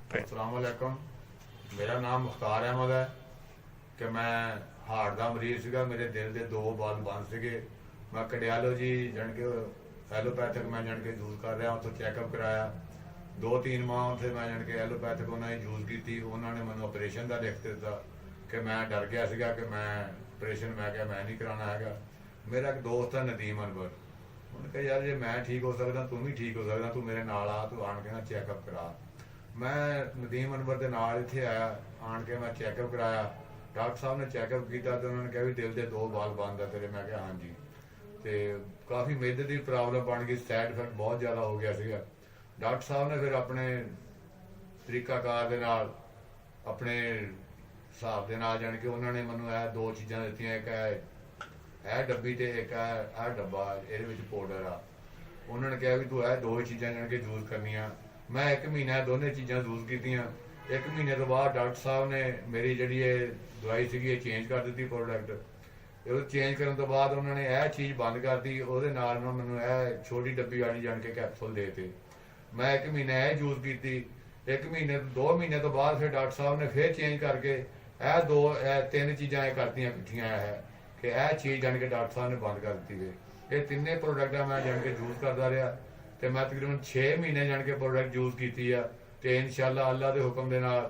अस्सलाम वालेकुम। मेरा नाम मुख्तार अहमद है कि मैं हार्ट का मरीज सीगा। मेरे दिल के दो बल बंद सीगे। मैं कार्डियोलॉजी जान के एलोपैथिक मैं जान के यूज कर रहा, उत्थों चैकअप कराया। 2-3 माह उत्थे मैं जान के एलोपैथिक उन्होंने यूज की। उन्होंने मैंने ऑपरेशन का लिख दिता कि मैं डर गया सीगा कि मैं ऑपरेशन मैं क्या मैं नहीं कराना है। मेरा एक दोस्त है नदीम अनवर, उन्होंने कहा यार जे मैं ठीक हो सकता तू भी ठीक हो सकता, तू मेरे नाल आ, तू आन के ना चैकअप करा। मैं नदीम अनवर के नाल इत्थे आया, आन के मैं चैकअप कराया। डॉक्टर साहब ने चैकअप किया तो उन्होंने कहा भी दिल के दो बाल बंद है तेरे। मैं कहा हाँ जी। तो काफ़ी मेदे की प्रॉब्लम बन गई, साइड इफेक्ट बहुत ज़्यादा हो गया सीगा। डॉक्टर साहब ने फिर अपने तरीकाकार दे नाल अपने हिसाब के नाल जान के उन्होंने मैनू यह दो चीज़ां दित्तियां, एक है डब्बी ते एक है डब्बा ये पाउडर आ। उन्होंने कहा भी तू दो ही चीज़ां जान के यूज करनियां। मैं 1 महीना दोनों चीज़ां यूज कीतियां। 1 महीने तो बाद डॉक्टर साहब ने मेरी जी दवाई सी चेंज कर दी प्रोडक्ट। चेंज करने तो बाद उन्होंने यह चीज़ बंद कर दी, वो नाल मैनू यह छोटी डब्बी वाली जान के कैप्सूल देते। मैं 1 महीना यह यूज की। 1 महीने 2 महीने तो बाद फिर डॉक्टर साहब ने फिर चेंज करके यह 3 चीज़ां करतियां इकट्ठियां है कि यह चीज़ जान के डॉक्टर साहब ने बंद कर दी है। ये तीनों प्रोडक्ट मैं जान के यूज करता रहा तो मैं तकरीबन 6 महीने जान के प्रोडक्ट यूज की है। तो इंशाअल्लाह अल्लाह के हुक्म के नाल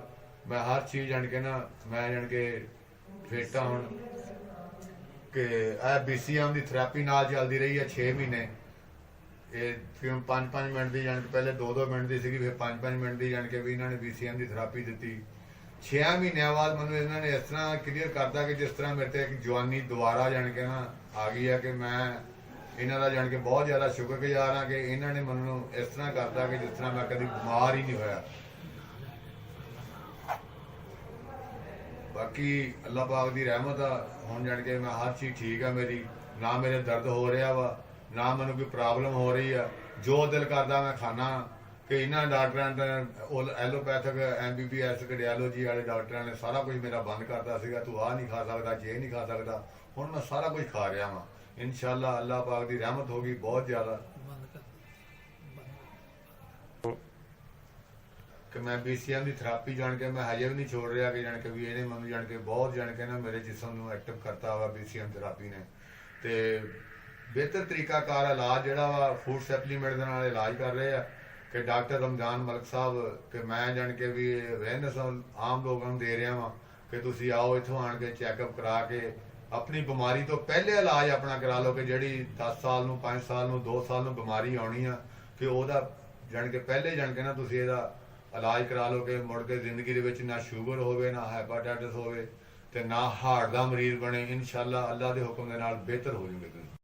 मैं हर चीज़ जान के ना मैं जान के फिट हाँ हूँ कि BCM की थेरेपी नाल चलती रही है 6 महीने। ये तकरीबन 5-5 मिनट की जान के पहले 2-2 मिनट की सी, फिर 5-5 मिनट की जान के भी इन्होंने BCM की थेरेपी दी। 6 महीनों बाद मैं इन्होंने इस तरह क्लीयर करता कि जिस तरह मेरे एक जवानी दोबारा जान के ना आ गई है कि मैं इन्हों का जान के बहुत ज़्यादा शुक्रगुजार हाँ कि इन्होंने मैं इस तरह करता कि जिस तरह मैं कभी बीमार ही नहीं होया। बाकी अल्लाह पाक की रहमत आ, हुण जान के मैं हर चीज़ ठीक है मेरी, ना मेरे दर्द हो रहा वा ना मैनू कोई प्रॉब्लम हो रही है। जो दिल करता मैं खाना कि इन्होंने डॉक्टर एलोपैथिक MBBS कार्डियोलॉजी वाले डॉक्टर ने सारा कुछ मेरा बंद करता सीगा, तू आ नहीं खा सकता जे नहीं खा सकता। हुण मैं सारा कुछ खा रहा वा इंशाअल्लाह। अल्लाह पाक की रहमत होगी बहुत ज़्यादा कि मैं BCM की थेरेपी जान के मैं हजे भी नहीं छोड़ रहा कि जान के भी इन्हें मैं जान के बहुत जान के ना मेरे जिसम को एक्टिव करता हुआ BCM थेरेपी ने। तो बेहतर तरीकाकार इलाज जोड़ा वा फूड सप्लीमेंट के नाल इलाज कर रहे हैं कि डॉक्टर रमजान मलिक साहब कि मैं जान के भी अवेयरनेस आम लोगों को दे रहा वहाँ कि तुम आओ इतों आन के चैकअप करा के अपनी बीमारी तो पहले इलाज अपना करा लो कि जी 10 साल 5 साल 2 साल बीमारी आनी आ कि वह जान के पहले जान के ना तुम यदा इलाज करा लो कि मुड़ के जिंदगी ना शुगर हो ना हैपाटाइटिस हो ना हार्ट का मरीज बने। इंशाअल्लाह अल्लाह के हुक्म के नाल बेहतर हो जाओगे तुम।